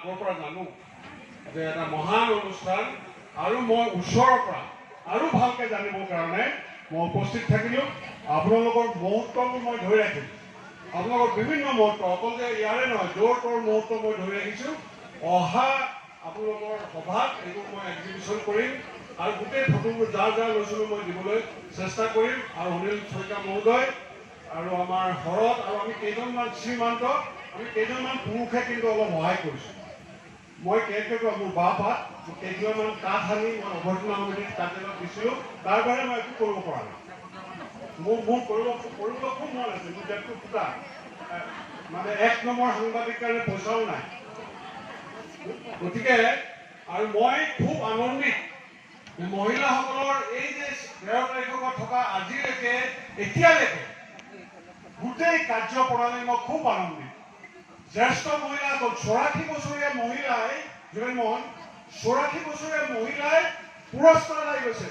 আগৰ পৰা জানো যে এটা মহান অনুষ্ঠান আৰু মই ওচৰৰ পৰা আৰু ভালকৈ জানিবৰ কাৰণে মই উপস্থিত থাকিলোঁ। আপোনালোকৰ মুহূৰ্তবোৰ মই ধৰি ৰাখিলোঁ। আপোনালোকৰ বিভিন্ন মুহূৰ্ত, অকল যে ইয়াৰে নহয়, য'ৰ তৰ মুহূৰ্ত মই ধৰি ৰাখিছোঁ। অহা আপোনালোকৰ সভাত এইবোৰ মই এক্সিবিশ্যন কৰিম আৰু গোটেই ফটোবোৰ যাৰ যাৰ লৈছিলোঁ মই দিবলৈ চেষ্টা কৰিম। আৰু অনিল শইকীয়া মহোদয় আৰু আমাৰ শৰৎ আৰু আমি কেইজনমান শ্ৰীমান্ত, আমি কেইজনমান পুৰুষে কিন্তু অলপ সহায় কৰিছোঁ। মই কেনেকৈ মোৰ বাপাত কেইজনমান কাঠ আনি মই অভ্যৰ্থনা সমিতিত কাৰ্যালয়ত দিছিলোঁ। তাৰ বাহিৰে মই একো কৰিব পৰা নাই। মোৰ কৰিবলৈ খুব মন আছে। মোৰ ডেটটো ফুটা, মানে ১ নম্বৰ সাংবাদিক কাৰণে পইচাও নাই। গতিকে আৰু মই খুব আনন্দিত মহিলাসকলৰ এই যে ১৩ তাৰিখৰ পৰা থকা আজিলৈকে এতিয়ালৈকে গোটেই কাৰ্যপ্ৰণালী মই খুব আনন্দিত। জ্যেষ্ঠ মহিলাসকল ৮৪ বছৰীয়া মহিলাই, জগনমোহন ৮৪ বছৰীয়া মহিলাই পুৰস্কাৰ লাভ গৈছে,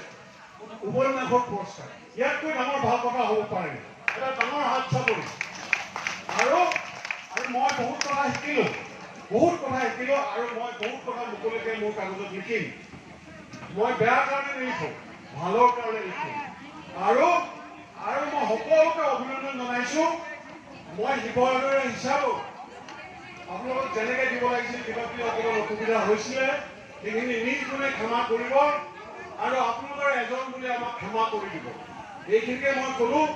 উপন্যাসৰ পুৰস্কাৰ। ইয়াতকৈ ডাঙৰ ভাল কথা হ'ব পাৰে, এটা ডাঙৰ হাত চাপৰি। আৰু মই বহুত কথা শিকিলোঁ আৰু মই বহুত কথা মুকলিকৈ মোৰ কাগজত লিখিম। মই বেয়া কাৰণে নিলিখোঁ, ভালৰ কাৰণে লিখিম। আৰু মই সকলোকে অভিনন্দন জনাইছোঁ। মই শিৱসাগৰীয়া হিচাপত আপোনালোকক যেনেকৈ দিব লাগিছিল, কিবা কিবি অকণমান অসুবিধা হৈছিলে, সেইখিনি নিজ গুণে ক্ষমা কৰিব আৰু আপোনালোকৰ এজন বুলি আমাক ক্ষমা কৰি দিব, এইখিনিকে মই ক'লোঁ।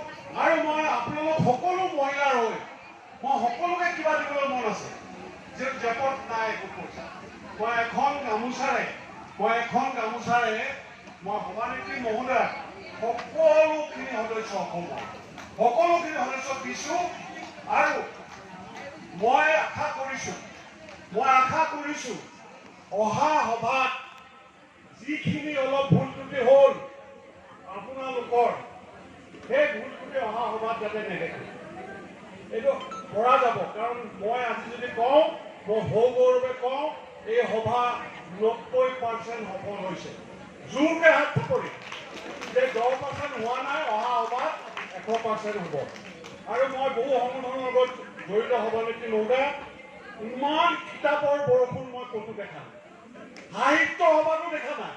আৰু মই আপোনালোক সকলো মহিলাৰ হৈ মই সকলোকে কিবা দিবলৈ মন আছে, যে জেপত নাই একো পইচা। মই এখন গামোচাৰে মই সভানেত্ৰী মহোদয় সকলোখিনি সদস্য অসমৰ সকলোখিনি সদস্যক দিছোঁ। আৰু মই আশা কৰিছোঁ অহা সভাত যিখিনি অলপ ভুল ত্ৰুটি হ'ল আপোনালোকৰ, সেই ভুল ত্ৰুটি অহা সভাত যাতে নেদেখে। এইটো পৰা যাব। কাৰণ মই আজি যদি কওঁ, মই সগৌৰৱে কওঁ, এই সভা ৯০% সফল হৈছে। জোৰকে হাত চাপৰি যে ১০% হোৱা নাই, অহা সভাত ১০০% হ'ব। আৰু মই বহু সংগঠনৰ লগত জড়িত সভানেত্ৰী মহোদয়, ইমান কিতাপৰ বৰষুণ মই ক'তো দেখা নাই, সাহিত্য সভাতো দেখা নাই।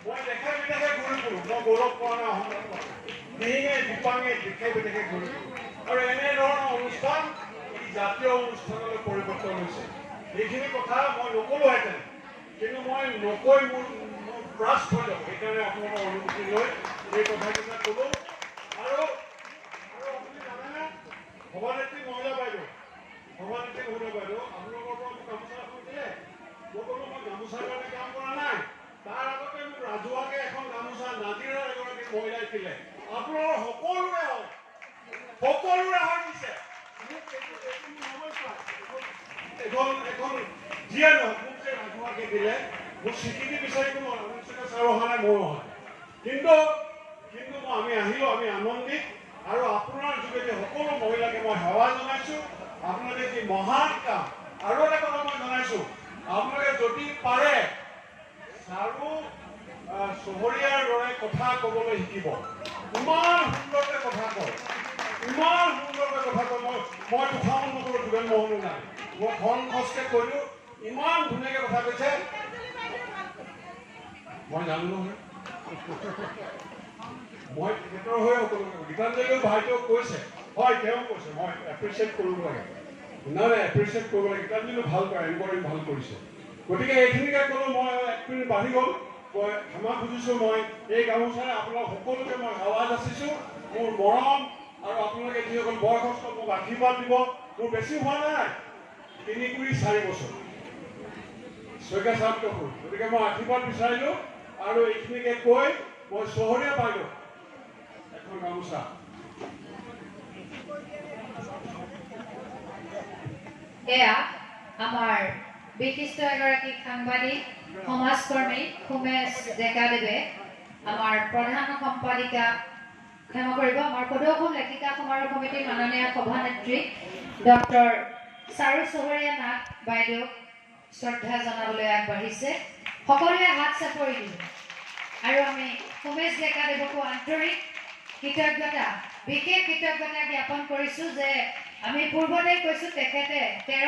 মই দেশে বিদেশে ঘূৰি ফুৰোঁ, মই গৌৰৱ কৰা নাই, অহংকাৰ কৰা নাই, দিহিঙে দিপাঙে দেশে বিদেশে ঘূৰি ফুৰোঁ। আৰু এনেধৰণৰ অনুষ্ঠান ই জাতীয় অনুষ্ঠানলৈ পৰিৱৰ্তন হৈছে। এইখিনি কথা মই নকলোহেঁতেন, কিন্তু মই নকৈ মোৰ প্ৰাচ হৈ যাব। সেইকাৰণে আপোনালোকৰ অনুমতি লৈ এই কথাকেইটা ক'লোঁ। আৰু আপুনি জানেনে, সভানেত্ৰী মহোদয় বাইদেউ, আপোনালোকৰ পৰা মোক গামোচা এখন দিলে। মই ক'লোঁ মই গামোচাৰ কাৰণে কাম কৰা নাই। তাৰ আগতে মোক ৰাজহুৱাকৈ এখন গামোচা নাজিৰাৰ এগৰাকী মহিলাই দিলে। আপোনালোকৰ সকলোৰে হয় দিছে। এখন যিয়ে নহওক মোক যে ৰাজহুৱাকৈ দিলে, মোক স্বীকৃতি বিচাৰিব নোৱাৰোঁ। ছাৰ অহা নাই, ময়ো অহা নাই। কিন্তু আমি আহিলোঁ, আমি আনন্দিত। আৰু আপোনাৰ যোগেদি সকলো মহিলাকে মই সেৱা জনাইছোঁ। আপোনালোকে যি মহান কাম। আৰু এটা কথা মই জনাইছোঁ, আপোনালোকে যদি পাৰে চাৰু চহৰীয়াৰ দৰে কথা ক'বলৈ শিকিব। ইমান সুন্দৰকৈ কথা কয়, মই দুখামত নকৰোঁ, জগনমোহনো নাই, মই ঘন খচকৈ কৈছোঁ, ইমান ধুনীয়াকৈ কথা কৈছে। মই জানো নহয়, মই তেখেতৰ হৈ সকলোকে গীতাঞ্জলিও ভাইটিয়েও কৈছে, হয় তেওঁ কৈছে, মই এপ্ৰিচিয়েট কৰিব লাগে। এপ্ৰিচিয়েট কৰিব লাগে। গীতাঞ্জলিও ভাল কৰে, এম্বৰিং ভাল কৰিছে। গতিকে এইখিনিকে ক'লোঁ। মই ১ মিনিট বাঢ়ি গ'ল, মই ক্ষমা খুজিছোঁ। মই এই গামোচাৰে আপোনালোক সকলোকে মই সেৱা যাচিছোঁ। মোৰ মৰম আৰু আপোনালোকে যিসকল বয়সস্থ মোক আশীৰ্বাদ দিব। মোৰ বেছি হোৱা নাই, ৩-৪ বছৰ শইকীয়া চাহাবকে সৰু। গতিকে মই আশীৰ্বাদ বিচাৰিলোঁ। আৰু এইখিনিকে কৈ মই চহৰীয়া বাইদেউ এখন গামোচা। এয়া আমাৰ বিশিষ্ট এগৰাকী সাংবাদিক সমাজকৰ্মী উমেশ ডেকাদেৱে, আমাৰ প্ৰধান সম্পাদিকা, ক্ষমা কৰিব, আমাৰ প্ৰদৰ্শন লেখিকা সমাৰোহ সমিতিৰ মাননীয় সভানেত্ৰী ডক্টৰ চাৰু চহৰীয়া নাথ বাইদেউক শ্ৰদ্ধা জনাবলৈ আগবাঢ়িছে। সকলোৱে হাত চাপৰি দিলে। আৰু আমি উমেশ ডেকাদেৱকো আন্তৰিক কৃতজ্ঞতা, বিশেষ কৃতজ্ঞতা জ্ঞাপন কৰিছোঁ যে আমি পূৰ্বতে কৈছোঁ তেখেতে 13